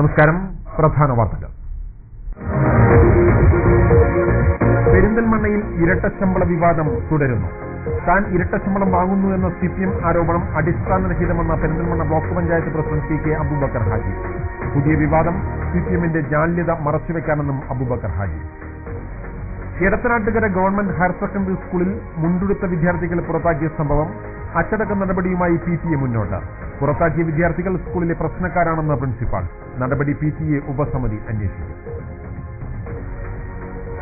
നമസ്കാരം. പ്രധാന വാർത്തകൾ. പെരിന്തൽമണ്ണയിൽ ഇരട്ടശമ്പള വിവാദം തുടരുന്നു. താൻ ഇരട്ടശമ്പളം വാങ്ങുന്നു എന്ന CPM ആരോപണം അടിസ്ഥാനരഹിതമെന്ന Perinthalmanna block panchayat president PK Aboobacker Haji. പുതിയ വിവാദം CPMന്റെ ജാള്യത മറച്ചുവെക്കാനെന്നും Aboobacker Haji. Edathanattukara government higher secondary സ്കൂളിൽ മുണ്ടുടുത്ത വിദ്യാർത്ഥികളെ പുറത്താക്കിയ സംഭവം അച്ചടക്ക നടപടിയുമായി PTA മുന്നോട്ട്. പുറത്താക്കിയ വിദ്യാർത്ഥികൾ സ്കൂളിലെ പ്രശ്നക്കാരാണെന്ന് പ്രിൻസിപ്പാൾ. നടപടി PTA ഉപസമിതി അന്വേഷിക്കും.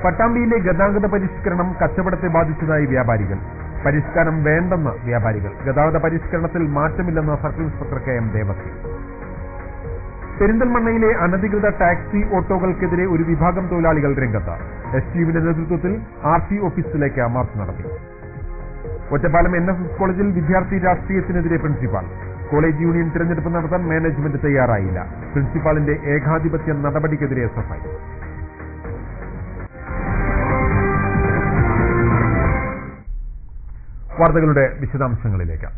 പട്ടാമ്പിയിലെ ഗതാഗത പരിഷ്കരണം കച്ചവടത്തെ ബാധിച്ചതായി വ്യാപാരികൾ. പരിഷ്കാരം വേണ്ടെന്ന് വ്യാപാരികൾ. ഗതാഗത പരിഷ്കരണത്തിൽ മാറ്റമില്ലെന്ന് സർക്കിൾ ഇൻസ്പെക്ടർ KM ദേവസി. പെരിന്തൽമണ്ണയിലെ അനധികൃത ടാക്സി ഓട്ടോകൾക്കെതിരെ ഒരു വിഭാഗം തൊഴിലാളികൾ രംഗത്ത്. STUവിന്റെ നേതൃത്വത്തിൽ RT ഓഫീസിലേക്ക് മാർച്ച് നടത്തി. ഒറ്റപ്പാലം NSS കോളേജിൽ വിദ്യാർത്ഥി രാഷ്ട്രീയത്തിനെതിരെ പ്രിൻസിപ്പാൾ. കോളേജ് യൂണിയൻ തിരഞ്ഞെടുപ്പ് നടത്താൻ മാനേജ്മെന്റ് തയ്യാറായില്ല. പ്രിൻസിപ്പാളിന്റെ ഏകാധിപത്യ നടപടിക്കെതിരെ SFI. വാർത്തകളുടെ വിശദാംശങ്ങളിലേക്ക്.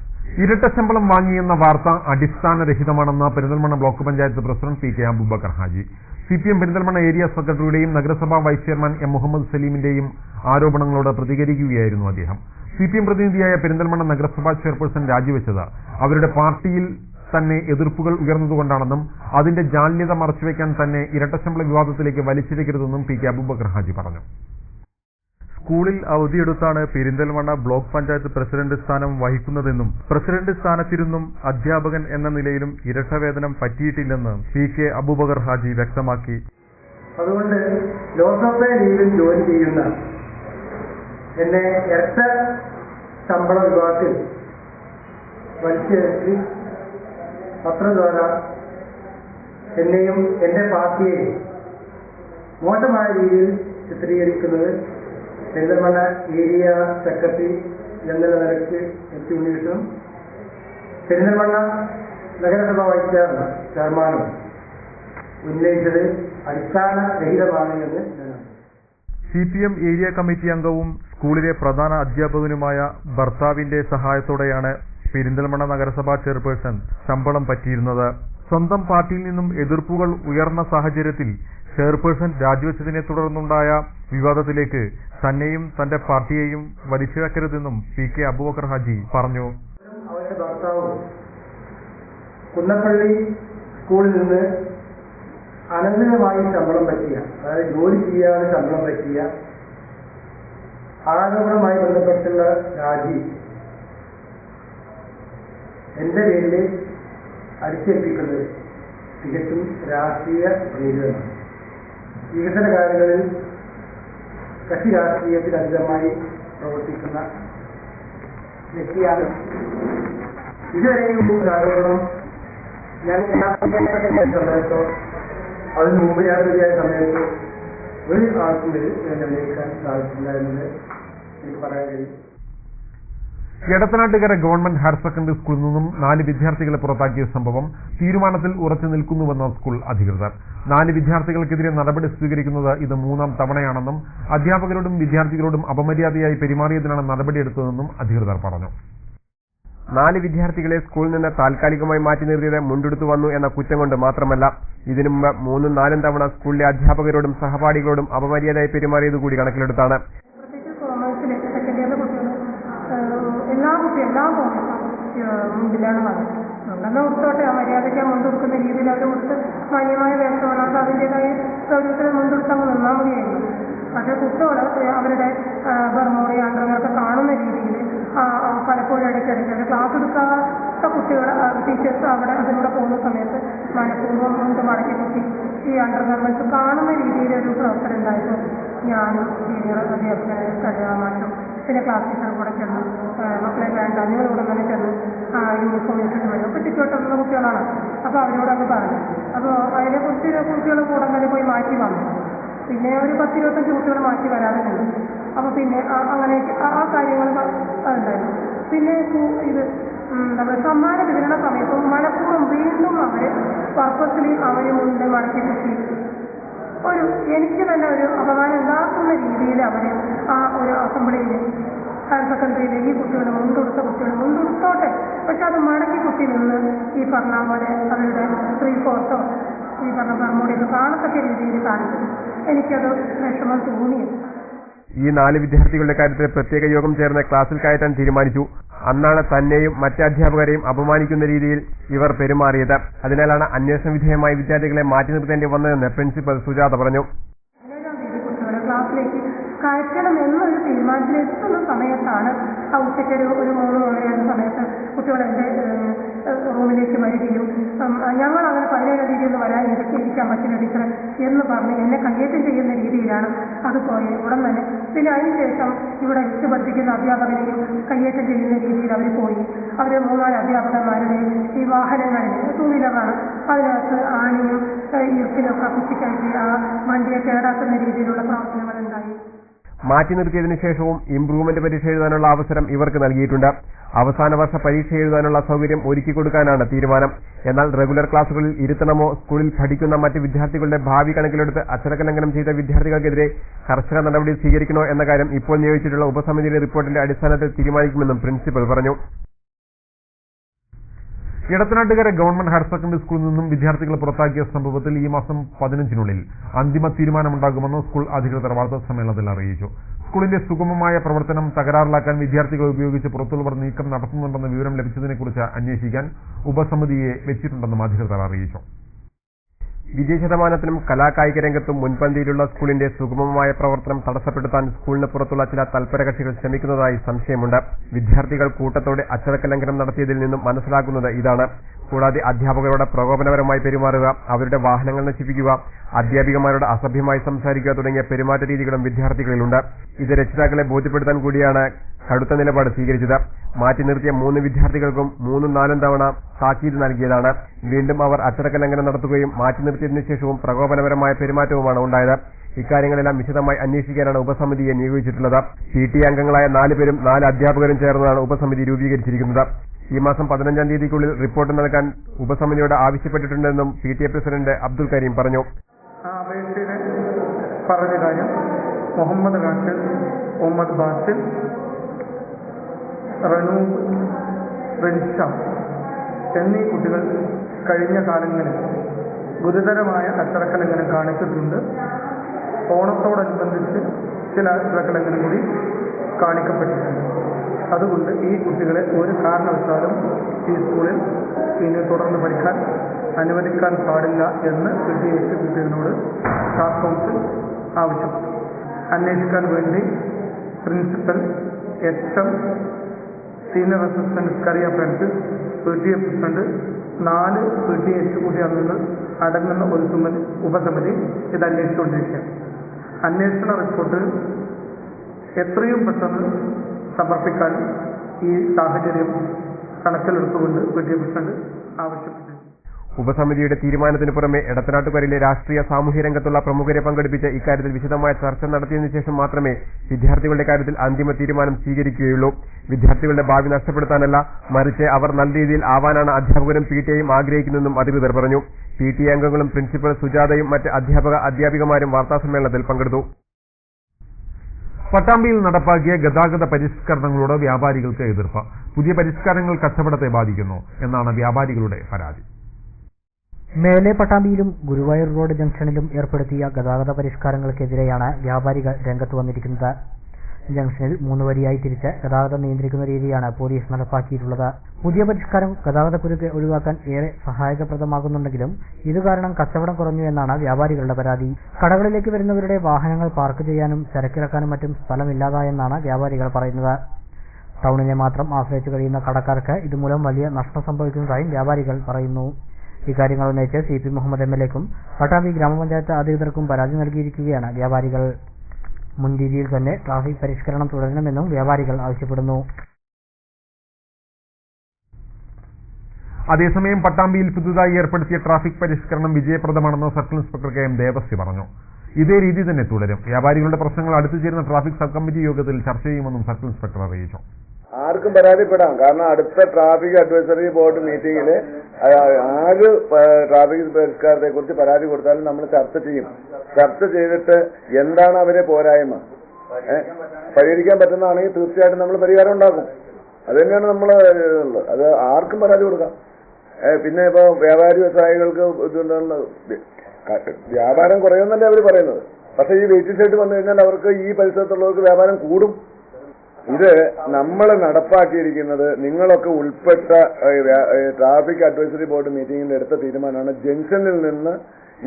ഇരട്ടശമ്പളം വാങ്ങിയെന്ന വാർത്ത അടിസ്ഥാനരഹിതമാണെന്ന് Perinthalmanna block panchayat president PK Aboobacker Haji. CPM Perinthalmanna area സെക്രട്ടറിയുടെയും നഗരസഭാ വൈസ് ചെയർമാൻ M മുഹമ്മദ് സലീമിന്റെയും ആരോപണങ്ങളോട് പ്രതികരിക്കുകയായിരുന്നു അദ്ദേഹം. CPM പ്രതിനിധിയായ പെരിന്തൽമണ്ണ നഗരസഭാ ചെയർപേഴ്സൺ രാജിവെച്ചത് അവരുടെ പാർട്ടിയിൽ തന്നെ എതിർപ്പുകൾ ഉയർന്നതുകൊണ്ടാണെന്നും അതിന്റെ ജാള്യത മറച്ചുവെക്കാൻ തന്നെ ഇരട്ടശമ്പള വിവാദത്തിലേക്ക് വലിച്ചിഴക്കരുതെന്നും PK അബൂബക്കർ ഹാജി പറഞ്ഞു. സ്കൂളിൽ അവധിയെടുത്താണ് പെരിന്തൽമണ്ണ ബ്ലോക്ക് പഞ്ചായത്ത് പ്രസിഡന്റ് സ്ഥാനം വഹിക്കുന്നതെന്നും പ്രസിഡന്റ് സ്ഥാനത്തിരുന്നും അധ്യാപകൻ എന്ന നിലയിലും ഇരട്ടവേതനം പറ്റിയിട്ടില്ലെന്ന് PK അബൂബക്കർ ഹാജി വ്യക്തമാക്കി. അതുകൊണ്ട് ലോക്സഭ ലീഗിൽ ജോലി ചെയ്യുന്ന എന്നെ ഇരട്ട ശമ്പള വിഭാഗത്തിൽ വലിച്ചിറക്കി പത്രദ്വാര എന്നെയും എന്റെ പാർട്ടിയെയും മോശമായ രീതിയിൽ ചിത്രീകരിക്കുന്നത് പെരിന്തൽമണ്ണ ഏരിയ സെക്രട്ടറി എന്നുള്ള നിലയ്ക്ക് ഉന്നയിച്ചും പെരിന്തൽമണ്ണ നഗരസഭ വൈസ് ചെയർമാനും ഉന്നയിച്ചത് അടിസ്ഥാനരഹിതമാണ് എന്ന് ഞാൻ. CPM ഏരിയ കമ്മിറ്റി അംഗവും സ്കൂളിലെ പ്രധാന അധ്യാപകനുമായ ഭർത്താവിന്റെ സഹായത്തോടെയാണ് പെരിന്തൽമണ്ണ നഗരസഭാ ചെയർപേഴ്സൺ ശമ്പളം പറ്റിയിരുന്നത്. സ്വന്തം പാർട്ടിയിൽ നിന്നും എതിർപ്പുകൾ ഉയർന്ന സാഹചര്യത്തിൽ ചെയർപേഴ്സൺ രാജിവെച്ചതിനെ തുടർന്നുണ്ടായ വിവാദത്തിലേക്ക് തന്നെയും തന്റെ പാർട്ടിയെയും വലിച്ചിഴക്കരുതെന്നും PK അബൂബക്കർ ഹാജി പറഞ്ഞു. അവരുടെ ഭർത്താവും കുന്നപ്പള്ളി സ്കൂളിൽ നിന്ന് അനന്തരമായി ശമ്പളം പറ്റിയ, അതായത് ജോലി ചെയ്യാതെ ശമ്പളം പറ്റിയ ആരോപണവുമായി ബന്ധപ്പെട്ടുള്ള രാജി എന്റെ പേരിൽ അടിച്ചേൽപ്പിക്കുന്നത് തികച്ചും രാഷ്ട്രീയ പ്രേരിതമാണ്. വികസന കാര്യങ്ങളിൽ കക്ഷി രാഷ്ട്രീയത്തിൽ അധികമായി പ്രവർത്തിക്കുന്ന വ്യക്തിയാണ്. ഇതുവരെയും ആരോപണം ഞാൻ സമയത്തോ അതിന് മുമ്പ് യാത്രയായ സമയത്ത് ഒരു ആൾക്കും നിലനിൽക്കാൻ സാധിച്ചില്ല എന്നത് എനിക്ക് പറയാൻ കഴിയും. എടത്തനാട്ടുകര ഗവൺമെന്റ് ഹയർ സെക്കൻഡറി സ്കൂളിൽ നിന്നും 4 വിദ്യാർത്ഥികളെ പുറത്താക്കിയ സംഭവം തീരുമാനത്തിൽ ഉറച്ചു നിൽക്കുന്നുവെന്ന് സ്കൂൾ അധികൃതർ. 4 വിദ്യാർത്ഥികൾക്കെതിരെ നടപടി സ്വീകരിക്കുന്നത് ഇത് 3ാം തവണയാണെന്നും അധ്യാപകരോടും വിദ്യാർത്ഥികളോടും അപമര്യാദയായി പെരുമാറിയതിനാണ് നടപടിയെടുത്തതെന്നും അധികൃതർ പറഞ്ഞു. 4 വിദ്യാർത്ഥികളെ സ്കൂളിൽ നിന്ന് താൽക്കാലികമായി മാറ്റി നിർത്തിയത് മുണ്ടെടുത്തു വന്നു എന്ന കുറ്റം കൊണ്ട് മാത്രമല്ല, ഇതിനു മുമ്പ് 3ഉം 4ഉം തവണ സ്കൂളിലെ അധ്യാപകരോടും സഹപാഠികളോടും അപമര്യാദയായി പെരുമാറിയതുകൂടി കണക്കിലെടുത്താണ്. എല്ലാ മുമ്പിലാണ് വന്നത്. ഉണ്ടെന്ന് കൊടുത്തോട്ടെ, ആ മര്യാദയ്ക്ക് മുൻകൊടുക്കുന്ന രീതിയിൽ അവർ കൊടുത്ത് മാന്യമായ വേഷമാണ്. അത് അതിൻ്റെതായ ഗൗരവത്തിൽ മുൻകൊടുത്തങ്ങ് നിന്നാൽ മതിയായിരുന്നു. പക്ഷേ കുട്ടികൾ അവരുടെ ബർമോറി അണ്ടർവെയറൊക്കെ കാണുന്ന രീതിയിൽ പലപ്പോഴും ഇടയ്ക്കിടയ്ക്ക് ക്ലാസ് എടുക്കാത്ത കുട്ടികൾ ടീച്ചേഴ്സ് അവിടെ അതിലൂടെ പോകുന്ന സമയത്ത് മനഃപൂർവ്വം മുൻപ് മടക്കി കുത്തി ഈ അണ്ടർഗാർമെന്റ്സ് കാണുന്ന രീതിയിലൊരു പ്രവർത്തനം ഉണ്ടായിരുന്നു. ഞാനും സീനിയർ അധ്യാപകനായ കല്യാണമായിട്ടും പിന്നെ ക്ലാസ് ടീച്ചറും കൂടെ ചെന്നു, മക്കളെ വേണ്ട നിങ്ങളിവിടെ തന്നെ ചെന്നു യൂണിഫോം ഇട്ടിട്ട് വരും ഒക്കെ ചുറ്റുവട്ടുള്ള കുട്ടികളാണ്. അപ്പോൾ അവരോട് അങ്ങ് പറഞ്ഞു. അപ്പോൾ അതിനെക്കുറിച്ച് കുട്ടികൾ കൂടെ തന്നെ പോയി മാറ്റി വന്നു. പിന്നെ ഒരു 10-25 കുട്ടികൾ മാറ്റി വരാതെ ഉണ്ട്. അപ്പോൾ പിന്നെ അങ്ങനെ ആ കാര്യങ്ങൾ ഉണ്ടായിരുന്നു. പിന്നെ ഇത് നമ്മുടെ സമ്മാന വിതരണ സമയത്തും മനഃപൂർവ്വം വീണ്ടും അവർ പർപ്പസ്ലി അവർ മുന്നേ മടക്കി കുത്തി ഒരു എനിക്ക് തന്നെ ഒരു അപമാനം ഉണ്ടാക്കുന്ന രീതിയിൽ അവർ ആ ഒരു അസംബ്ലിയിൽ ഹയർ സെക്കൻഡറിയിൽ ഈ കുട്ടികൾ മുൻകൊടുത്ത കുട്ടികൾ മുൻകൊടുത്തോട്ടെ, പക്ഷെ അത് മടക്കി കുത്തി നിന്ന് ഈ പറഞ്ഞ പോലെ അവരുടെ 3/4 ഈ പറഞ്ഞ ബർമൂടിയൊക്കെ കാണത്തക്ക രീതിയിൽ കാണിച്ചത് എനിക്കത് വിഷമം തോന്നിയത്. ഈ 4 വിദ്യാർത്ഥികളുടെ കാര്യത്തിൽ പ്രത്യേക യോഗം ചേർന്ന് ക്ലാസ്സിൽ കയറ്റാൻ തീരുമാനിച്ചു. അന്നാണ് തന്നെയും മറ്റ് അധ്യാപകരെയും അപമാനിക്കുന്ന രീതിയിൽ ഇവർ പെരുമാറിയത്. അതിനാലാണ് അന്വേഷണ വിധേയമായ വിദ്യാർത്ഥികളെ മാറ്റി നിർത്തേണ്ടി വന്നതെന്ന് പ്രിൻസിപ്പൽ സുജാത പറഞ്ഞു. 17-ാം തീയതി കുട്ടികളെ ക്ലാസ്സിലേക്ക് കയറ്റണം എന്നൊരു തീരുമാനത്തിലെത്തുന്ന സമയത്താണ് ഉച്ചയ്ക്ക് ഒരു 3-3:30 സമയത്ത് കുട്ടികൾ എൻ്റെ റൂമിലേക്ക് വരികയും ഞങ്ങൾ അങ്ങനെ 17-ാം തീയതി ഒന്ന് വരാൻ ഇരിക്കാൻ പറ്റില്ല ടീച്ചറെ എന്ന് പറഞ്ഞ് എന്നെ കയ്യേറ്റം ചെയ്യുന്ന രീതിയിലാണ് അത് പോയത്. ഉടൻ തന്നെ പിന്നെ അതിനുശേഷം ഇവിടെ വെച്ച് പഠിപ്പിക്കുന്ന അധ്യാപകരെയും കയ്യേറ്റം ചെയ്യുന്ന രീതിയിൽ അവർ പോയി. അവർ 3-4 അധ്യാപകന്മാരുടെ ഈ വാഹനങ്ങളിൽ 2 വീലറാണ് അതിനകത്ത് ആണിയും ഇരുട്ടിനൊക്കെ കുത്തിക്കയറ്റി ആ വണ്ടിയെ കേടാക്കുന്ന രീതിയിലുള്ള പ്രവർത്തനങ്ങളുണ്ടായി. മാറ്റി നിർത്തിയതിനു ശേഷവും ഇംപ്രൂവ്മെന്റ് പരീക്ഷ എഴുതാനുള്ള അവസരം ഇവർക്ക് നൽകിയിട്ടുണ്ട്. അവസാന വർഷ പരീക്ഷ എഴുതാനുള്ള സൗകര്യം ഒരുക്കി കൊടുക്കാനാണ് തീരുമാനം. എന്നാൽ റെഗുലർ ക്ലാസുകളിൽ ഇരുത്തണമോ സ്കൂളിൽ പഠിക്കുന്ന മറ്റ് വിദ്യാർത്ഥികളുടെ ഭാവി കണക്കിലെടുത്ത് അച്ചടക്കലംഘനം ചെയ്ത വിദ്യാർത്ഥികൾക്കെതിരെ കർശന നടപടി സ്വീകരിക്കണോ എന്ന കാര്യം ഇപ്പോൾ നിയോഗിച്ചിട്ടുള്ള ഉപസമിതിയുടെ റിപ്പോർട്ടിന്റെ അടിസ്ഥാനത്തിൽ തീരുമാനിക്കുമെന്നും പ്രിൻസിപ്പൽ പറഞ്ഞു. എടത്തനാട്ടുകര ഗവൺമെന്റ് ഹയർ സെക്കൻഡറി സ്കൂളിൽ നിന്നും വിദ്യാർത്ഥികളെ പുറത്താക്കിയ സംഭവത്തിൽ ഈ മാസം 15-നുള്ളിൽ അന്തിമ തീരുമാനമുണ്ടാകുമെന്ന് സ്കൂൾ അധികൃതർ വാർത്താസമ്മേളനത്തിൽ അറിയിച്ചു. സ്കൂളിന്റെ സുഗമമായ പ്രവർത്തനം തകരാറിലാക്കാൻ വിദ്യാർത്ഥികളെ ഉപയോഗിച്ച് പുറത്തുള്ളവർ നീക്കം നടത്തുന്നുണ്ടെന്ന വിവരം ലഭിച്ചതിനെക്കുറിച്ച് അന്വേഷിക്കാൻ ഉപസമിതിയെ വെച്ചിട്ടുണ്ടെന്നും അധികൃതർ അറിയിച്ചു. വിജയശതമാനത്തിനും കലാകായിക രംഗത്തും മുൻപന്തിയിലുള്ള സ്കൂളിന്റെ സുഗമമായ പ്രവർത്തനം തടസ്സപ്പെടുത്താൻ സ്കൂളിന് പുറത്തുള്ള ചില തൽപരകക്ഷികൾ ശ്രമിക്കുന്നതായി സംശയമുണ്ട്. വിദ്യാർത്ഥികൾ കൂട്ടത്തോടെ അച്ചടക്ക ലംഘനം നടത്തിയതിൽ നിന്നും മനസ്സിലാക്കുന്നത് ഇതാണ്. കൂടാതെ അധ്യാപകരോട് പ്രകോപനപരമായി പെരുമാറുക, അവരുടെ വാഹനങ്ങൾ നശിപ്പിക്കുക, അധ്യാപികമാരോട് അസഭ്യമായി സംസാരിക്കുക തുടങ്ങിയ പെരുമാറ്റ രീതികളും വിദ്യാർത്ഥികളിലുണ്ട്. ഇത് രക്ഷിതാക്കളെ ബോധ്യപ്പെടുത്താൻ കൂടിയാണ് കടുത്ത നിലപാട് സ്വീകരിച്ചത്. മാറ്റി നിർത്തിയ 3 വിദ്യാർത്ഥികൾക്കും 3-4 തവണ താക്കീത് നൽകിയതാണ്. വീണ്ടും അവർ അച്ചടക്ക ലംഘനം നടത്തുകയും മാറ്റി നിർത്തിയതിനു ശേഷവും പ്രകോപനപരമായ പെരുമാറ്റവുമാണ് ഉണ്ടായത്. ഇക്കാര്യങ്ങളെല്ലാം വിശദമായി അന്വേഷിക്കാനാണ് ഉപസമിതിയെ നിയോഗിച്ചിട്ടുള്ളത്. PTA അംഗങ്ങളായ 4 പേരും 4 അധ്യാപകരും ചേർന്നാണ് ഉപസമിതി രൂപീകരിച്ചിരിക്കുന്നത്. ഈ മാസം 15-ാം തീയതിക്കുള്ളിൽ റിപ്പോർട്ട് നൽകാൻ ഉപസമിതിയോട് ആവശ്യപ്പെട്ടിട്ടുണ്ടെന്നും PTA പ്രസിഡന്റ് അബ്ദുൽ കരീം പറഞ്ഞു. ആ അപേക്ഷയിൽ പറഞ്ഞ കാര്യം മുഹമ്മദ് റാഷിൽ, മുഹമ്മദ് ബാസിൽ, റനൂബ്, റിൻഷാം എന്നീ കുട്ടികൾ കഴിഞ്ഞ കാലങ്ങളിൽ ഗുരുതരമായ അച്ചടക്കലംഘനം കാണിച്ചിട്ടുണ്ട്. ഓണത്തോടനുബന്ധിച്ച് ചില അച്ചടക്കലംഘനം കൂടി കാണിക്കപ്പെട്ടിട്ടുണ്ട്. അതുകൊണ്ട് ഈ കുട്ടികളെ ഒരു കാരണവശാലും ഈ സ്കൂളിൽ ഇനി തുടർന്ന് പഠിക്കാൻ അനുവദിക്കാൻ പാടില്ല എന്ന് കുട്ടികളോട് സ്റ്റാഫ് കൗൺസിൽ ആവശ്യപ്പെട്ടു. അന്വേഷിക്കാൻ വേണ്ടി പ്രിൻസിപ്പൽ, HM, സീനിയർ അസിസ്റ്റന്റ് കറിയ Francis, PTA president, 4 PTA executive അംഗങ്ങൾ അടങ്ങുന്ന ഒരു ഉപസമിതി ഇത് അന്വേഷിച്ചുകൊണ്ടിരിക്കുകയാണ്. അന്വേഷണ റിപ്പോർട്ട് എത്രയും പെട്ടെന്ന് സമർപ്പിക്കാൻ ഈ സാഹചര്യം കണക്കിലെടുത്തുകൊണ്ട് PTA പ്രസിഡന്റ് ആവശ്യപ്പെട്ടു. ഉപസമിതിയുടെ തീരുമാനത്തിന് പുറമെ എടത്തനാട്ടുകരയിലെ രാഷ്ട്രീയ സാമൂഹ്യ രംഗത്തുള്ള പ്രമുഖരെ പങ്കെടുപ്പിച്ച് ഇക്കാര്യത്തിൽ വിശദമായ ചർച്ച നടത്തിയതിനു ശേഷം മാത്രമേ വിദ്യാർത്ഥികളുടെ കാര്യത്തിൽ അന്തിമ തീരുമാനം സ്വീകരിക്കുകയുള്ളൂ. വിദ്യാർത്ഥികളുടെ ഭാവി നഷ്ടപ്പെടുത്താനല്ല, മറിച്ച് അവർ നല്ല രീതിയിൽ ആവാനാണ് അധ്യാപകരും PTAയും ആഗ്രഹിക്കുന്നതെന്നും അധികൃതർ പറഞ്ഞു. PTA അംഗങ്ങളും പ്രിൻസിപ്പൽ സുജാതയും മറ്റ് അധ്യാപകമാരും വാർത്താസമ്മേളനത്തിൽ പങ്കെടുത്തു. പട്ടാമ്പിയിൽ നടപ്പാക്കിയ ഗതാഗത പരിഷ്കരണങ്ങളോട് വ്യാപാരികൾക്ക് എതിർപ്പ്. പുതിയ പരിഷ്കാരങ്ങൾ കച്ചവടത്തെ ബാധിക്കുന്നു എന്നാണ് വ്യാപാരികളുടെ പരാതി. മേലെ പട്ടാമ്പിയിലും ഗുരുവായൂർ റോഡ് ജംഗ്ഷനിലും ഏർപ്പെടുത്തിയ ഗതാഗത പരിഷ്കാരങ്ങൾക്കെതിരെയാണ് വ്യാപാരികൾ രംഗത്ത് വന്നിരിക്കുന്നത്. ജംഗ്ഷനിൽ 3 വരിയായി തിരിച്ച് ഗതാഗതം നിയന്ത്രിക്കുന്ന രീതിയാണ് പോലീസ് നടപ്പാക്കിയിട്ടുള്ളത്. പുതിയ പരിഷ്കാരം ഗതാഗതക്കുരുക്ക് ഒഴിവാക്കാൻ ഏറെ സഹായകപ്രദമാകുന്നുണ്ടെങ്കിലും ഇതുകാരണം കച്ചവടം കുറഞ്ഞു എന്നാണ് വ്യാപാരികളുടെ പരാതി. കടകളിലേക്ക് വരുന്നവരുടെ വാഹനങ്ങൾ പാർക്ക് ചെയ്യാനും ചരക്കിറക്കാനും മറ്റും സ്ഥലമില്ലാതായെന്നാണ് വ്യാപാരികൾ പറയുന്നത്. ടൗണിനെ മാത്രം ആശ്രയിച്ചു കഴിയുന്ന കടക്കാർക്ക് ഇതുമൂലം വലിയ നഷ്ടം സംഭവിക്കുന്നതായും വ്യാപാരികൾ പറയുന്നു. ഇക്കാര്യങ്ങൾ ഉന്നയിച്ച് CP മുഹമ്മദ് MLAക്കും പട്ടാമ്പി ഗ്രാമപഞ്ചായത്ത് അധികൃതർക്കും പരാതി നൽകിയിരിക്കുകയാണ് വ്യാപാരികൾ. മുൻ രീതിയിൽ തന്നെ ട്രാഫിക് പരിഷ്കരണം തുടരണമെന്നും വ്യാപാരികൾ ആവശ്യപ്പെടുന്നു. അതേസമയം പട്ടാമ്പിയിൽ പുതുതായി ഏർപ്പെടുത്തിയ ട്രാഫിക് പരിഷ്കരണം വിജയപ്രദമാണെന്ന് സർക്കിൾ ഇൻസ്പെക്ടർ KM ദേവസ്യ പറഞ്ഞു. ഇതേ രീതി തന്നെ തുടരും. വ്യാപാരികളുടെ പ്രശ്നങ്ങൾ അടുത്തു ചേരുന്ന ട്രാഫിക് സബ് കമ്മിറ്റി യോഗത്തിൽ ചർച്ച ചെയ്യുമെന്നും സർക്കിൾ ഇൻസ്പെക്ടർ അറിയിച്ചു. ആർക്കും പരാതിപ്പെടാം. കാരണം അടുത്ത ട്രാഫിക് അഡ്വൈസറി ബോർഡ് മീറ്റിംഗിൽ ആര് ട്രാഫിക് പരിഷ്കാരത്തെ കുറിച്ച് പരാതി കൊടുത്താലും നമ്മൾ ചർച്ച ചെയ്യും. ചർച്ച ചെയ്തിട്ട് എന്താണ് അവരെ പോരായ്മ, പരിഹരിക്കാൻ പറ്റുന്നതാണെങ്കിൽ തീർച്ചയായിട്ടും നമ്മൾ പരിഹാരം ഉണ്ടാക്കും. അത് തന്നെയാണ് നമ്മൾ ഉള്ളത്. അത് ആർക്കും പരാതി കൊടുക്കാം. പിന്നെ ഇപ്പോൾ വ്യാപാരി വ്യവസായികൾക്ക് ഇതുകൊണ്ടാണ് വ്യാപാരം കുറയുമെന്നല്ലേ അവർ പറയുന്നത്. പക്ഷേ ഈ വെയിറ്റിംഗ് ഷെഡ് വന്നു കഴിഞ്ഞാൽ അവർക്ക് ഈ പരിസരത്തുള്ളവർക്ക് വ്യാപാരം കൂടും. ഇത് നമ്മൾ നടപ്പാക്കിയിരിക്കുന്നത് നിങ്ങളൊക്കെ ഉൾപ്പെട്ട ട്രാഫിക് അഡ്വൈസറി ബോർഡ് മീറ്റിംഗിൽ എടുത്ത തീരുമാനമാണ്. ജംഗ്ഷനിൽ നിന്ന്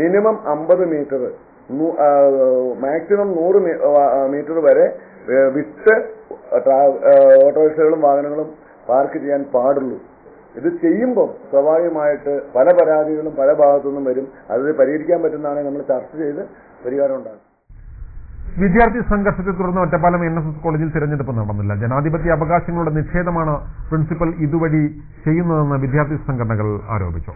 മിനിമം 50 മീറ്റർ മാക്സിമം 100 മീറ്റർ വരെ വിട്ട് ഓട്ടോറിക്ഷകളും വാഹനങ്ങളും പാർക്ക് ചെയ്യാൻ പാടുള്ളൂ. ഇത് ചെയ്യുമ്പോൾ സ്വാഭാവികമായിട്ട് പല പരാതികളും പല ഭാഗത്തുനിന്നും വരും. അത് പരിഹരിക്കാൻ പറ്റുന്നതാണെങ്കിൽ നമ്മൾ ചർച്ച ചെയ്ത് പരിഹാരം ഉണ്ടാകും. വിദ്യാർത്ഥി സംഘർഷത്തെ തുടർന്ന് ഒറ്റപ്പാലം NSS കോളേജിൽ തിരഞ്ഞെടുപ്പ് നടന്നില്ല. ജനാധിപത്യ അവകാശങ്ങളുടെ നിഷേധമാണ് പ്രിൻസിപ്പൽ ഇതുവഴി ചെയ്യുന്നതെന്ന് വിദ്യാർത്ഥി സംഘടനകൾ ആരോപിച്ചു.